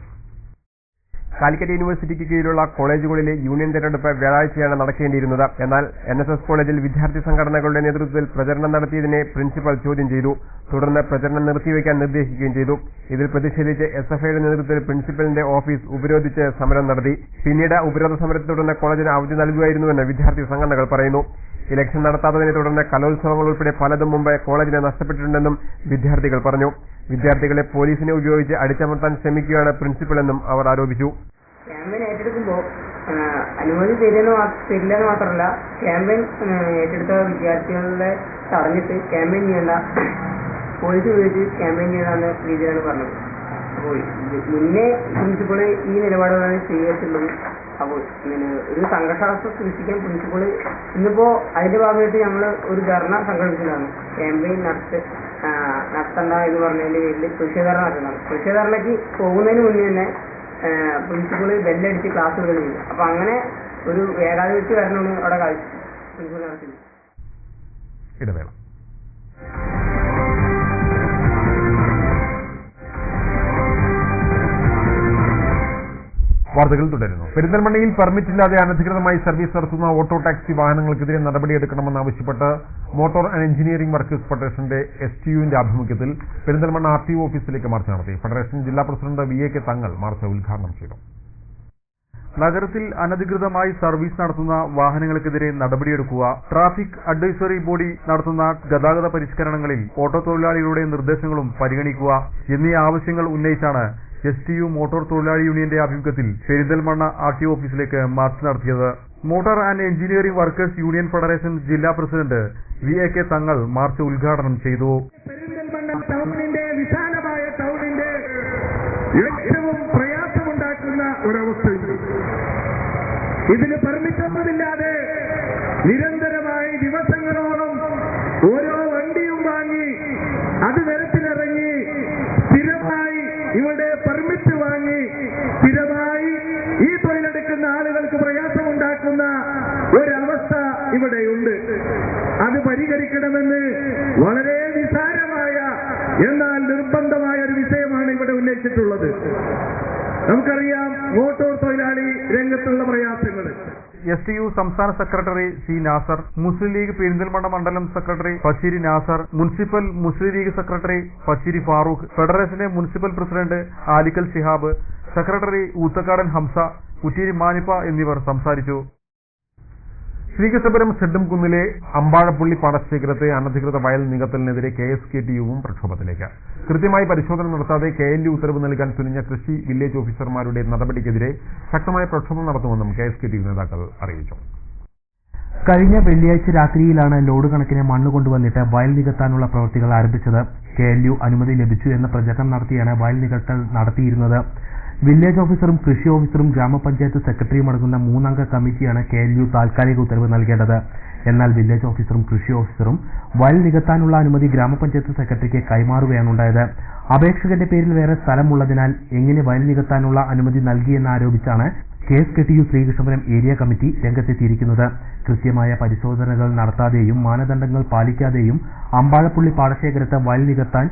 കാലിക്കറ്റ് യൂണിവേഴ്സിറ്റിക്ക് കീഴിലുള്ള കോളേജുകളിലെ യൂണിയൻ തെരഞ്ഞെടുപ്പ് വ്യാഴാഴ്ചയാണ് നടക്കേണ്ടിയിരുന്നത്. എന്നാൽ NSS കോളേജിൽ വിദ്യാർത്ഥി സംഘടനകളുടെ നേതൃത്വത്തിൽ പ്രചരണം നടത്തിയതിനെ പ്രിൻസിപ്പൽ ചോദ്യം ചെയ്തു. തുടർന്ന് പ്രചരണം നിർത്തിവെക്കാൻ നിർദ്ദേശിക്കുകയും ചെയ്തു. ഇതിൽ പ്രതിഷേധിച്ച് SFIയുടെ നേതൃത്വത്തിൽ പ്രിൻസിപ്പലിന്റെ ഓഫീസ് ഉപരോധിച്ച് സമരം നടത്തി. പിന്നീട് ഉപരോധ സമരത്തെ തുടർന്ന് കോളേജിന് അവധി നൽകുകയായിരുന്നുവെന്ന് വിദ്യാർത്ഥി സംഘടനകൾ പറയുന്നു. ഇലക്ഷൻ നടത്താത്തതിനെ തുടർന്ന് കലോത്സവങ്ങൾ ഉൾപ്പെടെ പലതും മുമ്പ് കോളേജിന് നഷ്ടപ്പെട്ടിട്ടുണ്ടെന്നും വിദ്യാർത്ഥികൾ പറഞ്ഞു. വിദ്യാർത്ഥികളെ പോലീസിനെ ഉപയോഗിച്ച് അടിച്ചമർത്താൻ ശ്രമിക്കുകയാണ് പ്രിൻസിപ്പലെന്നും അവർ ആരോപിച്ചു. ക്യാമ്പയിൻ ഏറ്റെടുക്കുമ്പോൾ അനുമതി തരില്ലെന്ന് മാത്രമല്ല, ക്യാമ്പയിൻ ഏറ്റെടുത്ത വിദ്യാർത്ഥികളെ തടഞ്ഞിട്ട് ക്യാമ്പയിൻ ചെയ്യേണ്ട, പോലീസ് ഉപയോഗിച്ച് ക്യാമ്പയിൻ ചെയ്യേണ്ട രീതിയിലാണ് പറഞ്ഞത്. അപ്പോൾ മുന്നേ പ്രിൻസിപ്പൾ ഈ നിലപാടുകളാണ് സ്വീകരിച്ചിട്ടുള്ളത്. അപ്പോൾ ഒരു സംഘർഷാവസ്ഥ സൃഷ്ടിക്കാൻ പ്രിൻസിപ്പൾ ഇന്നിപ്പോൾ അതിന്റെ ഭാഗമായിട്ട് ഞങ്ങൾ ഒരു ധർണ സംഘടിപ്പിച്ചതാണ്. ക്യാമ്പയിൻ നടത്തണ്ട എന്ന് പറഞ്ഞതിന്റെ പേരിൽ പ്രതിഷേധർണ നടത്തുന്നതാണ്. പ്രതിഷേധർണയ്ക്ക് പോകുന്നതിന് മുന്നേ തന്നെ പ്രിൻസിപ്പൾ ബെല്ലടിച്ച് ക്ലാസ്സുകൾ ചെയ്തു. അപ്പൊ അങ്ങനെ ഒരു വേഗാതിപത്യ വരണമാണ് അവിടെ പ്രിൻസിപ്പൾ നടത്തിയത്. ഇടവേള. വാർത്തകൾ തുടരുന്നു. പെരിന്തൽമണ്ണയിൽ പെർമിറ്റില്ലാതെ അനധികൃതമായി സർവീസ് നടത്തുന്ന ഓട്ടോ ടാക്സി വാഹനങ്ങൾക്കെതിരെ നടപടിയെടുക്കണമെന്നാവശ്യപ്പെട്ട് മോട്ടോർ ആൻഡ് എഞ്ചിനീയറിംഗ് വർക്കേഴ്സ് ഫെഡറേഷന്റെ STUവിന്റെ ആഭിമുഖ്യത്തിൽ പെരിന്തൽമണ്ണ RTO ഓഫീസിലേക്ക് മാർച്ച് നടത്തി. ഫെഡറേഷൻ ജില്ലാ പ്രസിഡന്റ് VK തങ്ങൾ മാർച്ച് ഉദ്ഘാടനം ചെയ്തു. നഗരത്തിൽ അനധികൃതമായി സർവീസ് നടത്തുന്ന വാഹനങ്ങൾക്കെതിരെ നടപടിയെടുക്കുക, ട്രാഫിക് അഡ്വൈസറി ബോഡി നടത്തുന്ന ഗതാഗത പരിഷ്കരണങ്ങളിൽ ഓട്ടോ തൊഴിലാളികളുടെ നിർദ്ദേശങ്ങളും പരിഗണിക്കുക എന്നീ ആവശ്യങ്ങൾ ഉന്നയിച്ചാണ് STU മോട്ടോർ തൊഴിലാളി യൂണിയന്റെ ആഭിമുഖ്യത്തിൽ പെരിന്തൽമണ്ണ RTO ഓഫീസിലേക്ക് മാർച്ച് നടത്തിയത്. Motor and engineering workers union federation ജില്ലാ പ്രസിഡന്റ് VK തങ്ങൾ മാർച്ച് ഉദ്ഘാടനം ചെയ്തു. പെരിന്തൽമണ്ണ ടൗണിന്റെ വിശാലമായ ടൗണിന്റെ ഏറ്റവും പ്രയാസമുണ്ടാക്കുന്ന ഒരവസ്ഥയുണ്ട്. ഇതിന് പെർമിറ്റൊന്നുമില്ലാതെ നിരന്തരമായി ദിവസങ്ങളോളം ഓരോ വണ്ടിയും വാങ്ങി അത് നിരത്തിലിറങ്ങി സ്ഥിരമായി ഇവിടെ പെർമിറ്റ് വാങ്ങി സ്ഥിരമായി ഈ തൊഴിലെടുക്കുന്ന ആളുകൾക്ക് പ്രയാസമുണ്ടാക്കുന്ന ഒരവസ്ഥ ഇവിടെയുണ്ട്. അത് പരിഹരിക്കണമെന്ന് വളരെ നിസ്സാരമായ എന്നാൽ നിർബന്ധമായ ഒരു വിഷയമാണ് ഇവിടെ ഉന്നയിച്ചിട്ടുള്ളത്. നമുക്കറിയാം മോട്ടോർ തൊഴിലാളി രംഗത്തുള്ള പ്രയാസങ്ങൾ. STU സംസ്ഥാന സെക്രട്ടറി C. നാസർ, മുസ്ലിം ലീഗ് പെരിന്തൽമണ്ണ മണ്ഡലം secretary Pachiri Nasar, municipal Muslim League secretary Pachiri Farooq, ഫെഡറേഷന്റെ municipal president Alikkal Shihab, secretary Oothakkadan Hamza, Kutteeri Manippa എന്നിവർ സംസാരിച്ചു. ശ്രീകൃഷ്ണപുരം ഷെഡുംകുന്നിലെ അമ്പാഴപ്പള്ളി പാടശേഖരത്തെ അനധികൃത വയൽ നികത്തലിനെതിരെ KSKTUവും പ്രക്ഷോഭത്തിലേക്ക്. കൃത്യമായി പരിശോധന നടത്താതെ KLU ഉത്തരവ് നൽകാൻ തുനിഞ്ഞ കൃഷി വില്ലേജ് ഓഫീസർമാരുടെ നടപടിക്കെതിരെ ശക്തമായ പ്രക്ഷോഭം നടത്തുമെന്നും KSKTU നേതാക്കൾ അറിയിച്ചു. കഴിഞ്ഞ വെള്ളിയാഴ്ച രാത്രിയിലാണ് ലോഡ് കണക്കിന് മണ്ണ് കൊണ്ടുവന്നിട്ട് വയൽ നികത്താനുള്ള പ്രവൃത്തികൾ ആരംഭിച്ചത്. KLU അനുമതി ലഭിച്ചു എന്ന പ്രചരണം നടത്തിയാണ് വയൽ നികത്തൽ നടത്തിയിരുന്നത്. വില്ലേജ് ഓഫീസറും കൃഷി ഓഫീസറും ഗ്രാമപഞ്ചായത്ത് സെക്രട്ടറിയും അടങ്ങുന്ന 3-അംഗ കമ്മിറ്റിയാണ് KLU താൽക്കാലിക ഉത്തരവ് നൽകേണ്ടത്. എന്നാൽ വില്ലേജ് ഓഫീസറും കൃഷി ഓഫീസറും വയൽ നികത്താനുള്ള അനുമതി ഗ്രാമപഞ്ചായത്ത് സെക്രട്ടറിക്ക് കൈമാറുകയാണുണ്ടായത്. അപേക്ഷകന്റെ പേരിൽ വേറെ സ്ഥലമുള്ളതിനാൽ എങ്ങനെ വയൽ നികത്താനുള്ള അനുമതി നൽകിയെന്നാരോപിച്ചാണ് KSKTU ശ്രീകൃഷ്ണപുരം ഏരിയ കമ്മിറ്റി രംഗത്തെത്തിയിരിക്കുന്നത്. കൃത്യമായ പരിശോധനകൾ നടത്താതെയും മാനദണ്ഡങ്ങൾ പാലിക്കാതെയും അമ്പാഴപ്പള്ളി പാടശേഖരത്ത് വയൽ നികത്താൻ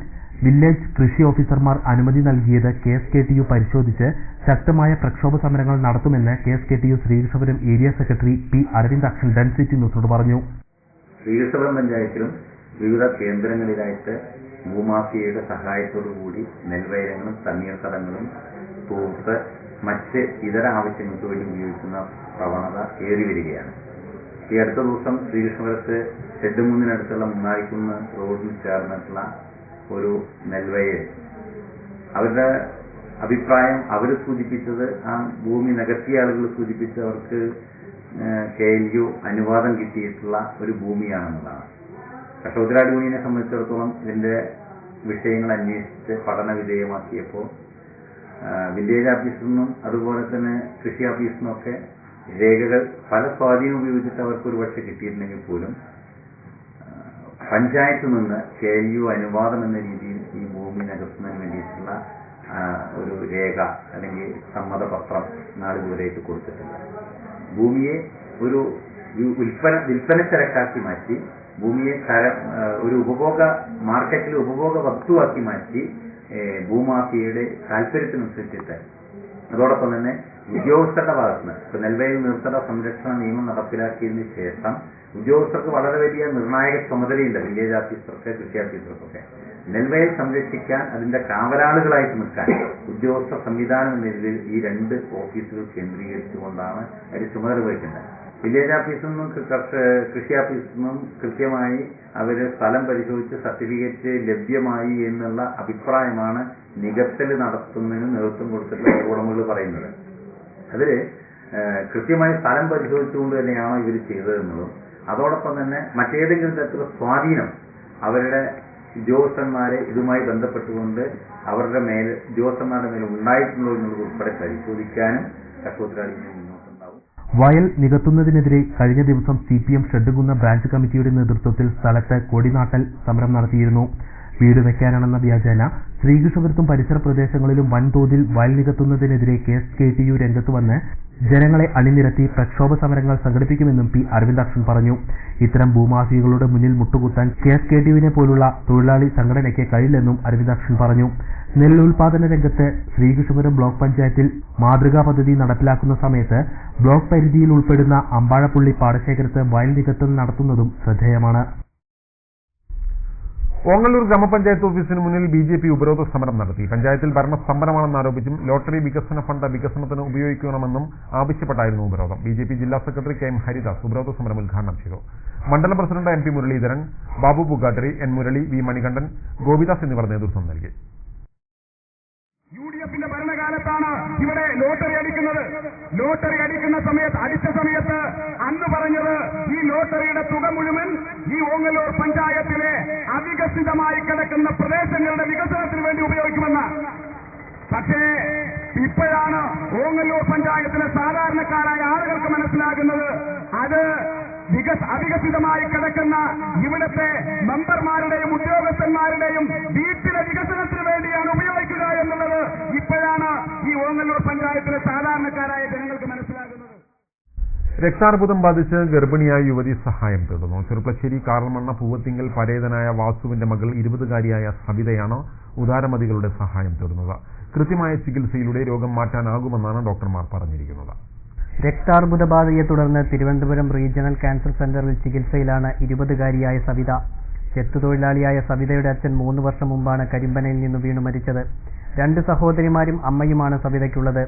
വില്ലേജ് കൃഷി ഓഫീസർമാർ അനുമതി നൽകിയത് KSKTU പരിശോധിച്ച് ശക്തമായ പ്രക്ഷോഭ സമരങ്ങൾ നടത്തുമെന്ന് KSKTU Sreekrishnapuram area secretary P. Aravindakshan density ന്യൂസിനോട് പറഞ്ഞു. ശ്രീകൃഷ്ണപുരം പഞ്ചായത്തിലും വിവിധ കേന്ദ്രങ്ങളിലായിട്ട് ഭൂമാഫിയയുടെ സഹായത്തോടുകൂടി നെൽവയലങ്ങളും തണ്ണീർത്തടങ്ങളും തൂർത്ത് മറ്റ് ഇതര ആവശ്യങ്ങൾക്ക് വേണ്ടി ഉപയോഗിക്കുന്ന പ്രവണത ഏറി വരികയാണ്. ഈ അടുത്ത ദിവസം ശ്രീകൃഷ്ണപുരത്ത് ഷെഡുംകുന്നിനടുത്തുള്ള മുന്നാഴിക്കുന്ന് റോഡിൽ ചേർന്നിട്ടുള്ള ഒരു നെൽവയൽ അവരുടെ അഭിപ്രായം അവർ സൂചിപ്പിച്ചത്, ആ ഭൂമി നികത്തിയ ആളുകൾ സൂചിപ്പിച്ചത് അവർക്ക് KLU അനുവാദം കിട്ടിയിട്ടുള്ള ഒരു ഭൂമിയാണെന്നുള്ളതാണ്. കർഷകത്തൊഴിലാളി യൂണിയനെ സംബന്ധിച്ചിടത്തോളം ഇതിന്റെ വിഷയങ്ങൾ അന്വേഷിച്ച് പഠന വിധേയമാക്കിയപ്പോൾ വില്ലേജ് ഓഫീസിൽ നിന്നും അതുപോലെ തന്നെ കൃഷി ഓഫീസിൽ നിന്നൊക്കെ രേഖകൾ പല സ്വാധീനം ഉപയോഗിച്ചിട്ട് അവർക്ക് ഒരു പക്ഷെ കിട്ടിയിട്ടുണ്ടെങ്കിൽ പോലും പഞ്ചായത്തിൽ നിന്ന് KLU അനുവാദം എന്ന രീതിയിൽ ഈ ഭൂമി നികത്തുന്നതിന് വേണ്ടിയിട്ടുള്ള ഒരു രേഖ അല്ലെങ്കിൽ സമ്മതപത്രം നാളിതുവരെയായിട്ട് കൊടുത്തിട്ടില്ല. ഭൂമിയെ ഒരു വിൽപ്പന ചരക്കാക്കി മാറ്റി, ഭൂമിയെ ഒരു മാർക്കറ്റിൽ ഉപഭോഗ വസ്തുവാക്കി മാറ്റി ഭൂമാഫിയയുടെ താല്പര്യത്തിനനുസരിച്ചിട്ട് അതോടൊപ്പം തന്നെ ഉദ്യോഗസ്ഥരുടെ ഭാഗത്തുനിന്ന് ഇപ്പൊ നെൽവയൽ നീർത്തട സംരക്ഷണ നിയമം നടപ്പിലാക്കിയതിന് ശേഷം ഉദ്യോഗസ്ഥർക്ക് വളരെ വലിയ നിർണായക ചുമതലയുണ്ട്. വില്ലേജ് ഓഫീസർക്ക്, കൃഷി ഓഫീസർക്കൊക്കെ നെൽവയൽ സംരക്ഷിക്കാൻ അതിന്റെ കാവലാളുകളായിട്ട് നിൽക്കാൻ ഉദ്യോഗസ്ഥ സംവിധാനം എന്ന രീതിയിൽ ഈ 2 ഓഫീസുകൾ കേന്ദ്രീകരിച്ചുകൊണ്ടാണ് അതിന്റെ ചുമതല വഹിക്കുന്നത്. വില്ലേജ് ഓഫീസിൽ നിന്നും കൃഷി ഓഫീസിൽ നിന്നും കൃത്യമായി അവര് സ്ഥലം പരിശോധിച്ച് സർട്ടിഫിക്കറ്റ് ലഭ്യമായി എന്നുള്ള അഭിപ്രായമാണ് നികത്തൽ നടത്തുന്നതിന് നേതൃത്വം കൊടുത്തിട്ടുള്ള ഉടമകൾ പറയുന്നത്. അതില് കൃത്യമായി സ്ഥലം പരിശോധിച്ചുകൊണ്ട് തന്നെയാണോ ഇവർ ചെയ്തതെന്നുള്ളതും അതോടൊപ്പം തന്നെ മറ്റേതെങ്കിലും തരത്തിലുള്ള സ്വാധീനം അവരുടെ ഉദ്യോഗസ്ഥന്മാരെ ഇതുമായി ബന്ധപ്പെട്ടുകൊണ്ട് അവരുടെ ഉദ്യോഗസ്ഥന്മാരുടെ മേൽ ഉണ്ടായിട്ടുണ്ടോ എന്നുള്ളത് ഉൾപ്പെടെ പരിശോധിക്കാനും കർഷകത്തൊഴിലാളി മുന്നോട്ടുണ്ടാവും. വയൽ നികത്തുന്നതിനെതിരെ കഴിഞ്ഞ ദിവസം CPM ഷെഡ്ഡുകുന്ന ബ്രാഞ്ച് കമ്മിറ്റിയുടെ നേതൃത്വത്തിൽ സ്ഥലത്ത് കൊടിനാട്ടൽ സമരം നടത്തിയിരുന്നു. വീട് വെക്കാനാണെന്ന വ്യാജേന ശ്രീകൃഷ്ണപുരത്തും പരിസര പ്രദേശങ്ങളിലും വൻതോതിൽ വയൽ നികത്തുന്നതിനെതിരെ KSKTU രംഗത്ത് വന്ന് ജനങ്ങളെ അണിനിരത്തി പ്രക്ഷോഭ സമരങ്ങൾ സംഘടിപ്പിക്കുമെന്നും P. അരവിന്ദാക്ഷൻ പറഞ്ഞു. ഇത്തരം ഭൂമാഫിയകളുടെ മുന്നിൽ മുട്ടുകുത്താൻ KSKTUവിനെ പോലുള്ള തൊഴിലാളി സംഘടനയ്ക്ക് കഴിയില്ലെന്നും അരവിന്ദാക്ഷൻ പറഞ്ഞു. നെല്ലുൽപാദന രംഗത്ത് ശ്രീകൃഷ്ണപുരം ബ്ലോക്ക് പഞ്ചായത്തിൽ മാതൃകാ പദ്ധതി നടപ്പിലാക്കുന്ന സമയത്ത് ബ്ലോക്ക് പരിധിയിൽ ഉൾപ്പെടുന്ന അമ്പാഴപ്പള്ളി പാടശേഖരത്ത് വയൽ നികത്തൽ നടത്തുന്നതും ശ്രദ്ധേയമാണ്. ഓങ്ങല്ലൂർ ഗ്രാമപഞ്ചായത്ത് ഓഫീസിന് മുന്നിൽ BJP ഉപരോധ സമരം നടത്തി. പഞ്ചായത്തിൽ ഭരണസ്തംഭനമാണെന്നാരോപിച്ചും ലോട്ടറി വികസന ഫണ്ട് വികസനത്തിന് ഉപയോഗിക്കണമെന്നും ആവശ്യപ്പെട്ടായിരുന്നു ഉപരോധം. BJP ജില്ലാ സെക്രട്ടറി KM ഹരിദാസ് ഉപരോധ സമരം ഉദ്ഘാടനം ചെയ്തു. മണ്ഡലം president MP Muraleedharan, Babu Pukattari, N Murali, V Manikandan, Gopidas എന്നിവർ നേതൃത്വം നൽകി. UDFന്റെ ഭരണകാലത്താണ് ഇവിടെ ലോട്ടറി അടിക്കുന്നത്. ലോട്ടറി അടിച്ച സമയത്ത് അന്ന് പറഞ്ഞത് ഈ ലോട്ടറിയുടെ തുക മുഴുവൻ ഈ ഓങ്ങല്ലൂർ പഞ്ചായത്തിലെ അവികസിതമായി കിടക്കുന്ന പ്രദേശങ്ങളുടെ വികസനത്തിന് വേണ്ടി ഉപയോഗിക്കുമെന്ന്. പക്ഷേ ഇപ്പോഴാണ് ഓങ്ങല്ലൂർ പഞ്ചായത്തിലെ സാധാരണക്കാരായ ആളുകൾക്ക് മനസ്സിലാകുന്നത് അത് അവികസിതമായി കിടക്കുന്ന ഇവിടുത്തെ മെമ്പർമാരുടെയും ഉദ്യോഗസ്ഥന്മാരുടെയും വീട്ടിലെ വികസനത്തിന് വേണ്ടിയാണ് ഉപയോഗിക്കുക എന്നുള്ളത് ഇപ്പോഴാണ് ഈ ഓങ്ങല്ലൂർ പഞ്ചായത്തിലെ സാധാരണക്കാരായ ജനങ്ങൾക്ക് മനസ്സിലാകുന്നത്. രക്താർബുദം ബാധിച്ച് ഗർഭിണിയായ യുവതി സഹായം തേടുന്നു. ചെറുപ്പശ്ശേരി കാറൽമണ്ണ പൂവത്തിങ്കൽ പരേതനായ വാസുവിന്റെ മകൾ 20-കാരിയായ സവിതയാണ് ഉദാരമതികളുടെ സഹായം തേടുന്നത്. കൃത്യമായ ചികിത്സയിലൂടെ രോഗം മാറ്റാനാകുമെന്നാണ് ഡോക്ടർമാർ പറഞ്ഞിരിക്കുന്നത്. രക്താർബുദബാധയെ തുടർന്ന് തിരുവനന്തപുരം റീജിയണൽ ക്യാൻസർ സെന്ററിൽ ചികിത്സയിലാണ് 20-കാരിയായ സവിത. ചെത്തുതൊഴിലാളിയായ സവിതയുടെ അച്ഛൻ 3 വർഷം മുമ്പാണ് കരിമ്പനയിൽ നിന്ന് വീണു മരിച്ചത്. 2 സഹോദരിമാരും അമ്മയുമാണ് സവിതയ്ക്കുള്ളത്.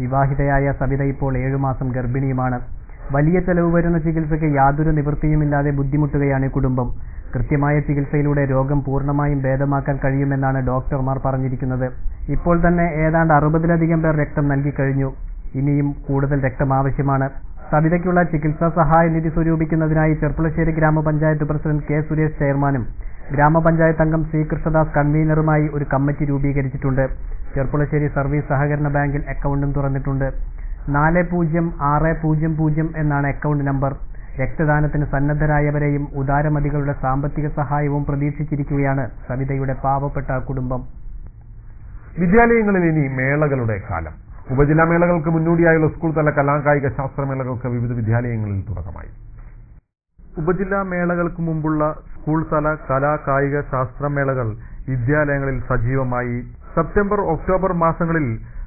വിവാഹിതയായ സവിത ഇപ്പോൾ 7 മാസം ഗർഭിണിയുമാണ്. വലിയ ചെലവ് വരുന്ന ചികിത്സയ്ക്ക് യാതൊരു നിവൃത്തിയുമില്ലാതെ ബുദ്ധിമുട്ടുകയാണ് കുടുംബം. കൃത്യമായ ചികിത്സയിലൂടെ രോഗം പൂർണ്ണമായും ഭേദമാക്കാൻ കഴിയുമെന്നാണ് ഡോക്ടർമാർ പറഞ്ഞിരിക്കുന്നത്. ഇപ്പോൾ തന്നെ ഏതാണ്ട് 60-ലധികം പേർ രക്തം നൽകിക്കഴിഞ്ഞു. ഇനിയും കൂടുതൽ രക്തം ആവശ്യമാണ്. സവിതയ്ക്കുള്ള ചികിത്സാ സഹായ നിധി സ്വരൂപിക്കുന്നതിനായി ചെർപ്പുളശ്ശേരി ഗ്രാമപഞ്ചായത്ത് പ്രസിഡന്റ് K. സുരേഷ് ചെയർമാനും ഗ്രാമപഞ്ചായത്ത് അംഗം C. കൃഷ്ണദാസ് കൺവീനറുമായി ഒരു കമ്മിറ്റി രൂപീകരിച്ചിട്ടുണ്ട്. ചെർപ്പുളശ്ശേരി സർവീസ് സഹകരണ ബാങ്കിൽ അക്കൗണ്ടും തുറന്നിട്ടുണ്ട്. 406000 എന്നാണ് അക്കൗണ്ട് നമ്പർ. രക്തദാനത്തിന് സന്നദ്ധരായവരെയും ഉദാരമതികളുടെ സാമ്പത്തിക സഹായവും പ്രതീക്ഷിച്ചിരിക്കുകയാണ് സവിതയുടെ പാവപ്പെട്ട കുടുംബം. വിദ്യാലയങ്ങളിൽ ഇനി മേളകളുടെ കാലം. ഉപജില്ലാ മേളകൾക്ക് മുന്നോടിയായുള്ള സ്കൂൾ തല കലാകായിക ശാസ്ത്രമേളകൾക്ക് വിവിധ വിദ്യാലയങ്ങളിൽ തുടക്കമായി. ഉപജില്ലാ മേളകൾക്ക് മുമ്പുള്ള സ്കൂൾ തല കലാ കായിക ശാസ്ത്രമേളകൾ വിദ്യാലയങ്ങളിൽ സജീവമായി. സെപ്റ്റംബർ ഒക്ടോബർ മാസങ്ങളിൽ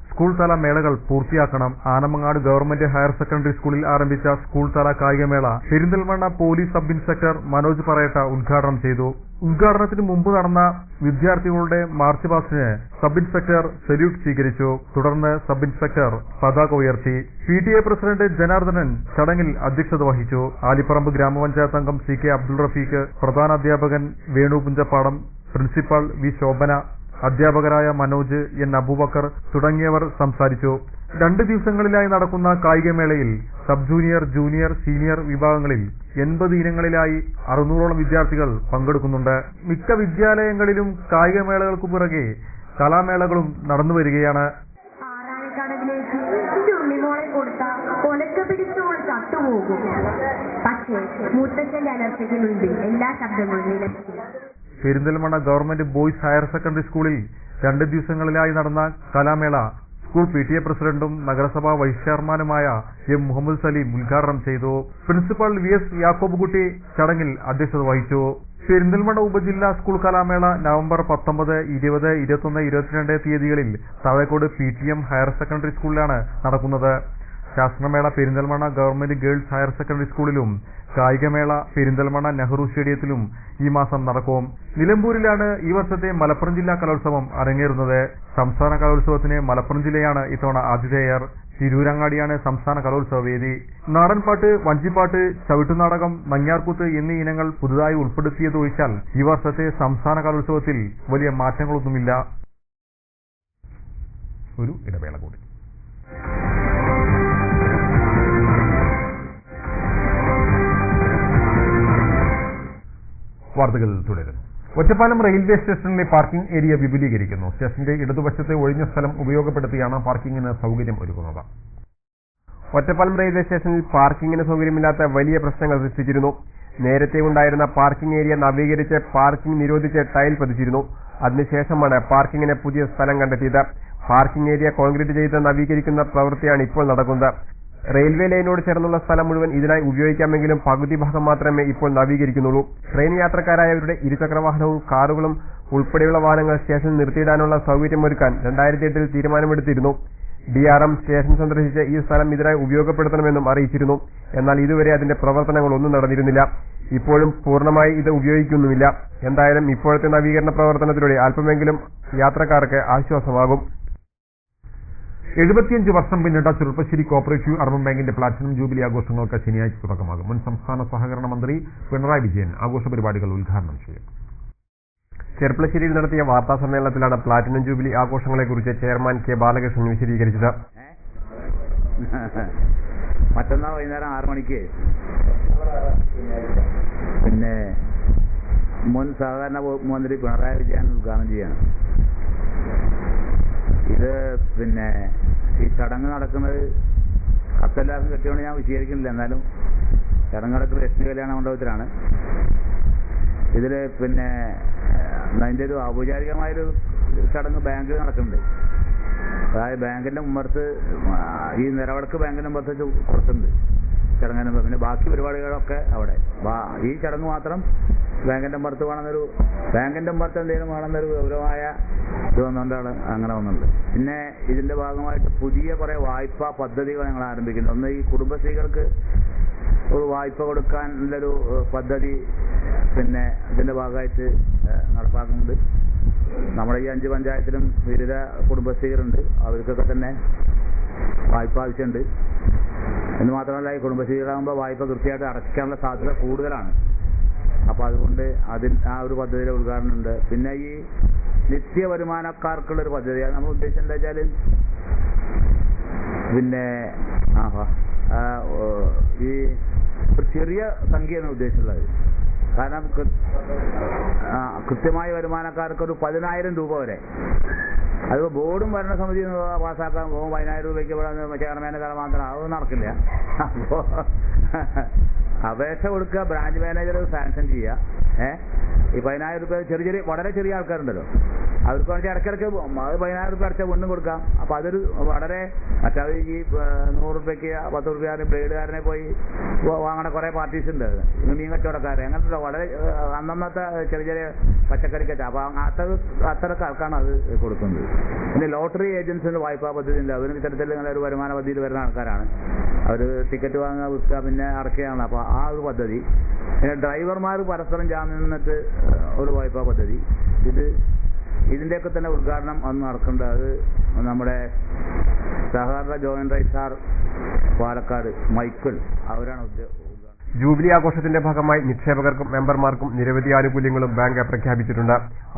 സ്കൂൾ തല മേളകൾ പൂർത്തിയാക്കണം. ആനമങ്ങാട് ഗവൺമെന്റ് ഹയർ സെക്കൻഡറി സ്കൂളിൽ ആരംഭിച്ച സ്കൂൾ തല കായികമേള Perinthalmanna police sub inspector Manoj Parayatta ഉദ്ഘാടനം ചെയ്തു. ഉദ്ഘാടനത്തിന് മുമ്പ് നടന്ന വിദ്യാർത്ഥികളുടെ മാർച്ച് പാസ്റ്റിന് സബ് ഇൻസ്പെക്ടർ സല്യൂട്ട് സ്വീകരിച്ചു. തുടർന്ന് സബ് ഇൻസ്പെക്ടർ പതാക ഉയർത്തി. PTA പ്രസിഡന്റ് ജനാർദ്ദനൻ ചടങ്ങിൽ അധ്യക്ഷത വഹിച്ചു. ആലിപ്പറമ്പ് ഗ്രാമപഞ്ചായത്ത് അംഗം CK അബ്ദുൾ റഫീഖ്, പ്രധാനാധ്യാപകൻ വേണു പുഞ്ചപ്പാടം, പ്രിൻസിപ്പൽ V. ശോഭന, അധ്യാപകരായ മനോജ് എൻ അബൂബക്കർ തുടങ്ങിയവർ സംസാരിച്ചു. 2 ദിവസങ്ങളിലായി നടക്കുന്ന കായികമേളയിൽ സബ് ജൂനിയർ, ജൂനിയർ, സീനിയർ വിഭാഗങ്ങളിൽ 80 ഇനങ്ങളിലായി 600ഓളം വിദ്യാർത്ഥികൾ പങ്കെടുക്കുന്നുണ്ട്. മിക്ക വിദ്യാലയങ്ങളിലും കായികമേളകൾക്കു പുറകെ കലാമേളകളും നടന്നുവരികയാണ്. ആറാണിക്കടവിലേക്ക് ഉണ്ണിമോളെ കൊടുത്ത കൊലക്ക് പിടിച്ചോൾ ചത്തുപോകും. പക്ഷേ മുത്തച്ഛന്റെ അലർച്ചയ്ക്ക് മുൻപിൽ എല്ലാ ശബ്ദങ്ങളും നിലച്ചു. Perinthalmanna government boys higher secondary സ്കൂളിൽ 2 ദിവസങ്ങളിലായി നടന്ന കലാമേള സ്കൂൾ PTA പ്രസിഡന്റും നഗരസഭാ വൈസ് ചെയർമാനുമായ എം മുഹമ്മദ് സലീം ഉദ്ഘാടനം ചെയ്തു. പ്രിൻസിപ്പൽ VS യാക്കോബ് കുട്ടി ചടങ്ങിൽ അധ്യക്ഷത വഹിച്ചു. പെരിന്തൽമണ്ണ ഉപജില്ലാ സ്കൂൾ കലാമേള നവംബർ 19, 20, 21, 22 തീയതികളിൽ താഴേക്കോട് PTM ഹയർ സെക്കൻഡറി സ്കൂളിലാണ് നടക്കുന്നത്. ശാസ്ത്രമേള Perinthalmanna government girls higher secondary സ്കൂളിലും കായികമേള പെരിന്തൽമണ്ണ നെഹ്റു സ്റ്റേഡിയത്തിലും ഈ മാസം നടക്കും. നിലമ്പൂരിലാണ് ഈ വർഷത്തെ മലപ്പുറം ജില്ലാ കലോത്സവം അരങ്ങേറുന്നത്. സംസ്ഥാന കലോത്സവത്തിന് മലപ്പുറം ജില്ലയാണ് ഇത്തവണ ആതിഥേയർ. തിരൂരങ്ങാടിയാണ് സംസ്ഥാന കലോത്സവ വേദി. നാടൻപാട്ട്, വഞ്ചിപ്പാട്ട്, ചവിട്ടുനാടകം, നങ്ങ്യാർകൂത്ത് എന്നീ ഇനങ്ങൾ പുതുതായി ഉൾപ്പെടുത്തിയതൊഴിച്ചാൽ ഈ വർഷത്തെ സംസ്ഥാന കലോത്സവത്തിൽ വലിയ മാറ്റങ്ങളൊന്നുമില്ല. ഒരു ഇടവേള കൂടി. വാർത്തകൾ തുടരുന്നു. ഒറ്റപ്പാലം റെയിൽവേ സ്റ്റേഷനിലെ പാർക്കിംഗ് ഏരിയ വിപുലീകരിക്കുന്നു. സ്റ്റേഷന്റെ ഇടതുവശത്തെ ഒഴിഞ്ഞ സ്ഥലം ഉപയോഗപ്പെടുത്തിയാണ് പാർക്കിംഗിന് സൗകര്യം ഒരുക്കുന്നത്. ഒറ്റപ്പാലം റെയിൽവേ സ്റ്റേഷനിൽ പാർക്കിംഗിന് സൗകര്യമില്ലാത്ത വലിയ പ്രശ്നങ്ങൾ സൃഷ്ടിച്ചിരുന്നു. നേരത്തെ ഉണ്ടായിരുന്ന പാർക്കിംഗ് ഏരിയ നവീകരിച്ച് പാർക്കിംഗ് നിരോധിച്ച് ടൈൽ പതിച്ചിരുന്നു. അതിനുശേഷമാണ് പാർക്കിംഗിന് പുതിയ സ്ഥലം കണ്ടെത്തിയത്. പാർക്കിംഗ് ഏരിയ കോൺക്രീറ്റ് ചെയ്ത് നവീകരിക്കുന്ന പ്രവൃത്തിയാണ് ഇപ്പോൾ നടക്കുന്നത്. റെയിൽവേ ലൈനോട് ചേർന്നുള്ള സ്ഥലം മുഴുവൻ ഇതിനായി ഉപയോഗിക്കാമെങ്കിലും പകുതി ഭാഗം മാത്രമേ ഇപ്പോൾ നവീകരിക്കുന്നുള്ളൂ. ട്രെയിൻ യാത്രക്കാരായവരുടെ ഇരുചക്രവാഹനവും കാറുകളും ഉൾപ്പെടെയുള്ള വാഹനങ്ങൾ സ്റ്റേഷനിൽ നിർത്തിയിടാനുള്ള സൗകര്യമൊരുക്കാൻ 2008 തീരുമാനമെടുത്തിരുന്നു. DRM സ്റ്റേഷൻ സന്ദർശിച്ച് ഈ സ്ഥലം ഇതിനായി ഉപയോഗപ്പെടുത്തണമെന്നും അറിയിച്ചിരുന്നു. എന്നാൽ ഇതുവരെ അതിന്റെ പ്രവർത്തനങ്ങളൊന്നും നടന്നിരുന്നില്ല. ഇപ്പോഴും പൂർണ്ണമായി ഇത് ഉപയോഗിക്കുന്നുമില്ല. എന്തായാലും ഇപ്പോഴത്തെ നവീകരണ പ്രവർത്തനത്തിലൂടെ അല്പമെങ്കിലും യാത്രക്കാർക്ക് ആശ്വാസമാകും. 75 വർഷം പിന്നിട്ട ചെറുപ്പശ്ശേരി കോപ്പറേറ്റീവ് അർബൻ ബാങ്കിന്റെ പ്ലാറ്റിനം ജൂബിലി ആഘോഷങ്ങൾക്ക് ശനിയാഴ്ച തുടക്കമാകും. മുൻ സംസ്ഥാന സഹകരണ മന്ത്രി പിണറായി വിജയൻ ആഘോഷ പരിപാടികൾ ഉദ്ഘാടനം ചെയ്യും. ചെർപ്പളശ്ശേരിയിൽ നടത്തിയ വാർത്താ സമ്മേളനത്തിലാണ് പ്ലാറ്റിനം ജൂബിലി ആഘോഷങ്ങളെക്കുറിച്ച് ചെയർമാൻ കെ ബാലകൃഷ്ണൻ വിശദീകരിച്ചത്. മറ്റന്നാൾ വൈകുന്നേരം 6 മണിക്ക് പിന്നെ മുൻ സഹകരണ വകുപ്പ് മന്ത്രി പിണറായി വിജയൻ ഉദ്ഘാടനം ചെയ്യാണ്. ഇത് പിന്നെ ഈ ചടങ്ങ് നടക്കുന്നത് കത്തെല്ലാവർക്കും കെട്ടിയോണ്ട് ഞാൻ വിശദീകരിക്കുന്നില്ല. എന്നാലും ചടങ്ങ് നടക്കുന്നത് ലക്ഷ്മി കല്യാണ മണ്ഡപത്തിലാണ്. ഇതിൽ പിന്നെ അതിൻ്റെ ഒരു ഔപചാരികമായൊരു ചടങ്ങ് ബാങ്കിൽ നടക്കുന്നുണ്ട്. അതായത് ബാങ്കിന്റെ മുമ്പത്ത് ഈ നിലവടക്ക് ബാങ്കിന്റെ മുമ്പത്ത് കൊടുത്തിട്ടുണ്ട് ചടങ്ങിന്. പിന്നെ ബാക്കി പരിപാടികളൊക്കെ അവിടെ. ഈ ചടങ്ങ് മാത്രം ബാങ്കിന്റെ മുമ്പത്ത് എന്തെങ്കിലും വേണമെന്നൊരു ഗൗരവമായ ഇത് വന്നുകൊണ്ടാണ് അങ്ങനെ വന്നത്. പിന്നെ ഇതിന്റെ ഭാഗമായിട്ട് പുതിയ കുറെ വായ്പാ പദ്ധതികൾ ഞങ്ങൾ ആരംഭിക്കുന്നു. ഒന്ന്, ഈ കുടുംബശ്രീകൾക്ക് ഒരു വായ്പ കൊടുക്കാനുള്ളൊരു പദ്ധതി പിന്നെ ഇതിന്റെ ഭാഗമായിട്ട് നടപ്പാക്കുന്നുണ്ട്. നമ്മുടെ ഈ 5 പഞ്ചായത്തിലും വിവിധ കുടുംബശ്രീകളുണ്ട്. അവർക്കൊക്കെ തന്നെ വായ്പ ആവശ്യമുണ്ട്. എന്ന് മാത്രമല്ല, ഈ കുടുംബശ്രീകളാകുമ്പോൾ വായ്പ കൃത്യമായിട്ട് അടയ്ക്കാനുള്ള സാധ്യത കൂടുതലാണ്. അപ്പോൾ അതുകൊണ്ട് ആ ഒരു പദ്ധതിയുടെ ഉദ്ഘാടനം ഉണ്ട്. പിന്നെ ഈ നിത്യ വരുമാനക്കാർക്കുള്ളൊരു പദ്ധതി നമ്മൾ ഉദ്ദേശിച്ചത് എന്താ വെച്ചാൽ പിന്നെ ഈ ഒരു ചെറിയ സംഖ്യയാണ് ഉദ്ദേശിച്ചുള്ളത്. കാരണം കൃത്യമായ വരുമാനക്കാർക്ക് ഒരു 10,000 രൂപ വരെ. അത് ബോർഡും ഭരണസമിതി പാസ്സാക്കാൻ പോകും. 10,000 രൂപയ്ക്ക് ഇവിടെ ചെയർമാൻ്റെ തല മാത്രം അതൊന്നും നടക്കില്ല. അപ്പോൾ അപേക്ഷ കൊടുക്കുക, ബ്രാഞ്ച് മാനേജർ സാങ്ഷൻ ചെയ്യുക. ഈ 10,000 രൂപ വളരെ ചെറിയ ആൾക്കാരുണ്ടല്ലോ, അവർക്ക് വേണ്ടി ഇടയ്ക്കിടയ്ക്ക് 10,000 രൂപ അടച്ചാൽ വീണ്ടും കൊടുക്കാം. അപ്പോൾ അതൊരു വളരെ മറ്റേ ഈ 100 രൂപയ്ക്ക് 10 രൂപ ബ്ലേഡുകാരനെ പോയി വാങ്ങണ കുറേ പാർട്ടീസ് ഉണ്ട്. മീൻ കച്ചവടക്കാരെ അങ്ങനത്തെ വളരെ അന്നന്നത്തെ ചെറിയ പച്ചക്കറിക്കച്ച. അപ്പോൾ അത്തരക്ക് ആൾക്കാണ് അത് കൊടുക്കുന്നത്. പിന്നെ ലോട്ടറി ഏജൻസിന്റെ വായ്പാ പദ്ധതി ഉണ്ട്. അവരും ഇത്തരത്തിൽ ഇങ്ങനെ ഒരു വരുമാന പദ്ധതിയിൽ വരുന്ന ആൾക്കാരാണ്. അവർ ടിക്കറ്റ് വാങ്ങുക, വിൽക്കുക, പിന്നെ അടയ്ക്കുകയാണ്. അപ്പോൾ ആ ഒരു പദ്ധതി. പിന്നെ ഡ്രൈവർമാർ പരസ്പരം ജാമ്യം നിന്നിട്ട് ഒരു വായ്പാ പദ്ധതി. ഇതിൻ്റെയൊക്കെ തന്നെ ഉദ്ഘാടനം അന്ന് നടക്കേണ്ടത് അത് നമ്മുടെ സഹകരണ ജോയിന്റ് രജിസ്ട്രാർ പാലക്കാട് മൈക്കിൾ അവരാണ്. ജൂബിലി ആഘോഷത്തിന്റെ ഭാഗമായി നിക്ഷേപകർക്കും മെമ്പർമാർക്കും നിരവധി ആനുകൂല്യങ്ങളും ബാങ്ക് പ്രഖ്യാപിച്ചിട്ടുണ്ട്.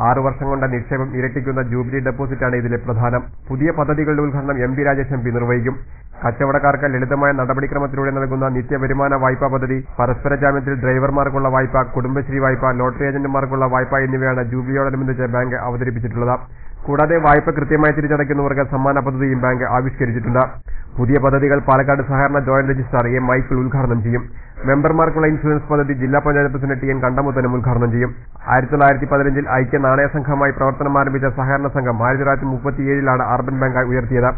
6 വർഷം കൊണ്ട് നിക്ഷേപം ഇരട്ടിക്കുന്ന ജൂബിലി ഡെപ്പോസിറ്റാണ് ഇതിലെ പ്രധാനം. പുതിയ പദ്ധതികളുടെ ഉദ്ഘാടനം എം. പി. രാജേഷ് എം.പി. നിർവഹിക്കും. കച്ചവടക്കാർക്ക് ലളിതമായ നടപടിക്രമത്തിലൂടെ നൽകുന്ന നിത്യവരുമാന വായ്പാ പദ്ധതി, പരസ്പര ജാമ്യത്തിൽ ഡ്രൈവർമാർക്കുള്ള വായ്പ, കുടുംബശ്രീ വായ്പ, ലോട്ടറി ഏജന്റുമാർക്കുള്ള വായ്പ എന്നിവയാണ് ജൂബിലിയോടനുബന്ധിച്ച് ബാങ്ക് അവതരിപ്പിച്ചിട്ടുള്ളത്. കൂടാതെ വായ്പ കൃത്യമായി തിരിച്ചടയ്ക്കുന്നവർക്ക് സമ്മാന പദ്ധതിയും ബാങ്ക് ആവിഷ്കരിച്ചിട്ടുണ്ട്. പുതിയ പദ്ധതികൾ പാലക്കാട് സഹകരണ ജോയിന്റ് രജിസ്ട്രാർ എ. മൈക്കിൾ ഉദ്ഘാടനം ചെയ്യും. മെമ്പർമാർക്കുള്ള ഇൻഷുറൻസ് പദ്ധതി ജില്ലാ പഞ്ചായത്ത് പ്രസിഡന്റ് ടി. എൻ. കണ്ടമുത്തനും ഉദ്ഘാടനം ചെയ്യും. 1915 ഐക്യ നാണയ സംഘമായി പ്രവർത്തനം ആരംഭിച്ച സഹകരണ സംഘം 1937 അർബൻ ബാങ്കായി ഉയർത്തിയത്.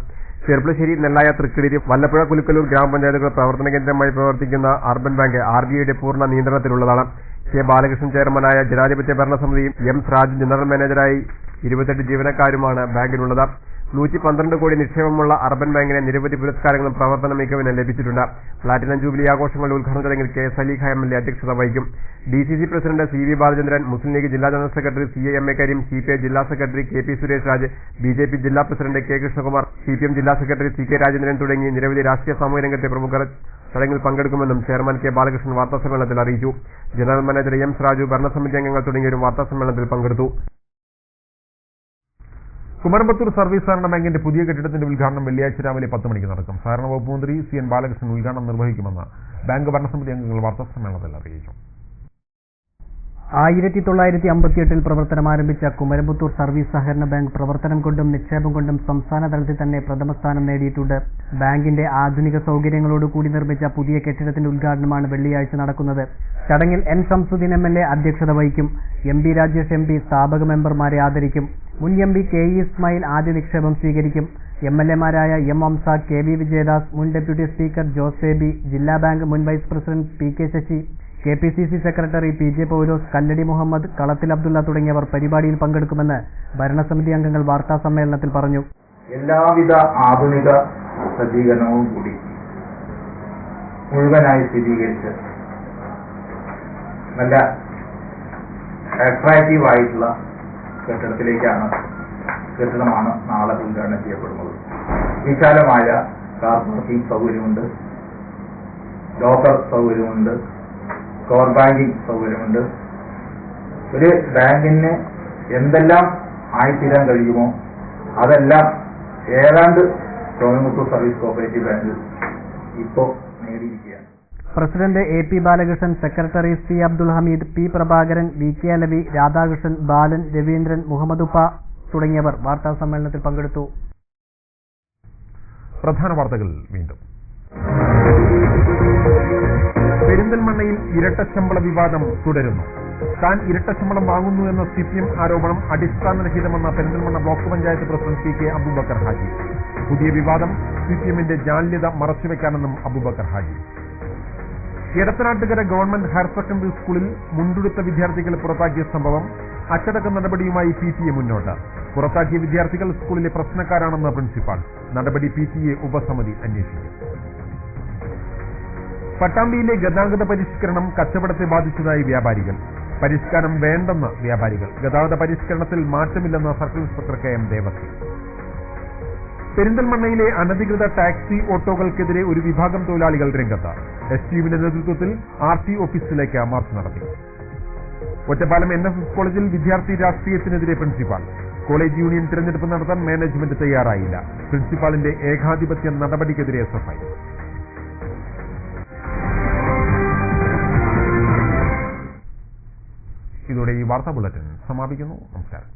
ചെർപ്പുളശ്ശേരി, നെല്ലായ, തൃക്കരിരി, വല്ലപ്പുഴ, കുലുക്കലൂർ ഗ്രാമപഞ്ചായത്തുകൾ പ്രവർത്തന കേന്ദ്രമായി പ്രവർത്തിക്കുന്ന അർബൻ ബാങ്ക് RBIയുടെ പൂർണ്ണ നിയന്ത്രണത്തിലുള്ളതാണ്. കെ. ബാലകൃഷ്ണൻ ചെയർമാനായ ജനാധിപത്യ ഭരണസമിതിയും എം. സ്രാജ് ജനറൽ മാനേജറായി 28 ജീവനക്കാരുമാണ് ബാങ്കിനുള്ളത്. 112 കോടി നിക്ഷേപമുള്ള അർബൻ ബാങ്കിന് നിരവധി പുരസ്കാരങ്ങളും പ്രവർത്തന മികവിന് ലഭിച്ചിട്ടുണ്ട്. പ്ലാറ്റിനം ജൂബിലി ആഘോഷങ്ങളുടെ ഉദ്ഘാടന ചടങ്ങിൽ കെ. സലീഖ MLA അധ്യക്ഷത വഹിക്കും. DCC president CV Balachandran, Muslim League ജില്ലാ general secretary CA Kareem, CPI ജില്ലാ secretary KP Suresh Raj, BJP ജില്ലാ പ്രസിഡന്റ് K. കൃഷ്ണകുമാർ, CPM ജില്ലാ സെക്രട്ടറി CK രാജേന്ദ്രൻ തുടങ്ങി നിരവധി രാഷ്ട്രീയ സാമൂഹ്യ രംഗത്തെ പ്രമുഖർ ചടങ്ങിൽ പങ്കെടുക്കുമെന്നും ചെയർമാൻ കെ. ബാലകൃഷ്ണൻ വാർത്താസമ്മേളനത്തിൽ അറിയിച്ചു. General manager M. സ്രാജു, ഭരണസമിതി അംഗങ്ങൾ തുടങ്ങിയവരും വാർത്താസമ്മേളനത്തിൽ പങ്കെടുത്തു. കുമരമ്പത്തൂർ സർവീസ് സഹകരണ ബാങ്കിന്റെ പുതിയ കെട്ടിടത്തിന്റെ ഉദ്ഘാടനം വെള്ളിയാഴ്ച രാവിലെ 10 മണിക്ക് നടക്കും. സഹകരണ വകുപ്പ് മന്ത്രി CN ബാലകൃഷ്ണൻ ഉദ്ഘാടനം നിർവഹിക്കുമെന്ന് ബാങ്ക് ഭരണസമിതി അംഗങ്ങൾ വാർത്താസമ്മേളനത്തിൽ അറിയിച്ചു. 1958 പ്രവർത്തനമാരംഭിച്ച കുമരമ്പത്തൂർ സർവീസ് സഹകരണ ബാങ്ക് പ്രവർത്തനം കൊണ്ടും നിക്ഷേപം കൊണ്ടും സംസ്ഥാന തലത്തിൽ തന്നെ പ്രഥമ സ്ഥാനം നേടിയിട്ടുണ്ട്. ബാങ്കിന്റെ ആധുനിക സൗകര്യങ്ങളോടുകൂടി നിർമ്മിച്ച പുതിയ കെട്ടിടത്തിന്റെ ഉദ്ഘാടനമാണ് വെള്ളിയാഴ്ച നടക്കുന്നത്. ചടങ്ങിൽ N. ഷംസുദ്ദീൻ MLA അധ്യക്ഷത വഹിക്കും. MP. രാജേഷ് MP സ്ഥാപക മെമ്പർമാരെ ആദരിക്കും. മുൻ MP K. E. ഇസ്മായിൽ ആദ്യ നിക്ഷേപം സ്വീകരിക്കും. MLAമാരായ M. അംസാഖ്, KV. വിജയദാസ്, മുൻ ഡെപ്യൂട്ടി സ്പീക്കർ ജോസ് ബേബി, ജില്ലാ ബാങ്ക് മുൻ vice president PK. Sasi, KPCC secretary PJ Paulose, Kalladi Muhammad, Kalathil Abdulla തുടങ്ങിയവർ പരിപാടിയിൽ പങ്കെടുക്കുമെന്ന് ഭരണസമിതി അംഗങ്ങൾ വാർത്താസമ്മേളനത്തിൽ പറഞ്ഞു. എല്ലാവിധ ആധുനിക സജ്ജീകരണവും കൂടി മുഴുവനായി സ്ഥിരീകരിച്ച് നല്ല അട്രാക്റ്റീവ് ആയിട്ടുള്ള കെട്ടിടമാണ് നാളെ ഉദ്ഘാടനം ചെയ്യപ്പെടുന്നത്. വിശാലമായ കാർ പാർക്കിംഗ് സൗകര്യമുണ്ട്, ലോക്കർ സൗകര്യമുണ്ട്, കോർ ബാങ്കിംഗ് സൗകര്യമുണ്ട്. ഒരു ബാങ്കിന് എന്തെല്ലാം ആയിത്തീരാൻ കഴിയുമോ അതെല്ലാം ഏതാണ്ട് കുമരമ്പത്തൂർ സർവീസ് കോഓപ്പറേറ്റീവ് ബാങ്ക് ഇപ്പോൾ നേടിയിരിക്കുകയാണ്. President AP Balakrishnan, secretary C. Abdul Hameed, P. Prabhakaran, VK. Alavi, Radhakrishnan, Balan, Raveendran, Muhammad Uppa തുടങ്ങിയവർ വാർത്താസമ്മേളനത്തിൽ പങ്കെടുത്തു. പ്രധാന വാർത്തകൾ വീണ്ടും. പെരിന്തൽമണ്ണയിൽ ഇരട്ട ശമ്പള വിവാദം തുടരുന്നു. താൻ ഇരട്ട ശമ്പളം വാങ്ങുന്നു എന്ന CPM ആരോപണം അടിസ്ഥാനരഹിതമെന്ന Perinthalmanna block panchayat president PK Aboobacker Haji. പുതിയ വിവാദം CPMന്റെ ജാള്യത മറച്ചുവെക്കാനെന്നും Aboobacker Haji. Edathanattukara government higher secondary സ്കൂളിൽ മുണ്ടുടുത്ത വിദ്യാർത്ഥികളെ പുറത്താക്കിയ സംഭവം അച്ചടക്ക നടപടിയുമായി PTA മുന്നോട്ട്. പുറത്താക്കിയ വിദ്യാർത്ഥികൾ സ്കൂളിലെ പ്രശ്നക്കാരാണെന്ന് പ്രിൻസിപ്പാൾ. നടപടി PTA ഉപസമിതി അന്വേഷിക്കും. പട്ടാമ്പിയിലെ ഗതാഗത പരിഷ്കരണം കച്ചവടത്തെ ബാധിച്ചതായി വ്യാപാരികൾ. പരിഷ്കാരം വേണ്ടെന്ന് വ്യാപാരികൾ. ഗതാഗത പരിഷ്കരണത്തിൽ മാറ്റമില്ലെന്ന് സർക്കിൾ ഇൻസ്പെക്ടർ KM ദേവസ്വം. പെരിന്തൽമണ്ണയിലെ അനധികൃത ടാക്സി ഓട്ടോകൾക്കെതിരെ ഒരു വിഭാഗം തൊഴിലാളികൾ രംഗത്ത്. STUവിന്റെ നേതൃത്വത്തിൽ RT ഓഫീസിലേക്ക് മാർച്ച് നടത്തി. ഒറ്റപ്പാലം NSS കോളേജിൽ വിദ്യാർത്ഥി രാഷ്ട്രീയത്തിനെതിരെ പ്രിൻസിപ്പാൾ. കോളേജ് യൂണിയൻ തിരഞ്ഞെടുപ്പ് നടത്താൻ മാനേജ്മെന്റ് തയ്യാറായില്ല. പ്രിൻസിപ്പാളിന്റെ ഏകാധിപത്യ നടപടിക്കെതിരെ SFI. ഇതോടെ ഈ വാർത്താ ബുള്ളറ്റിൻ സമാപിക്കുന്നു. നമസ്കാരം.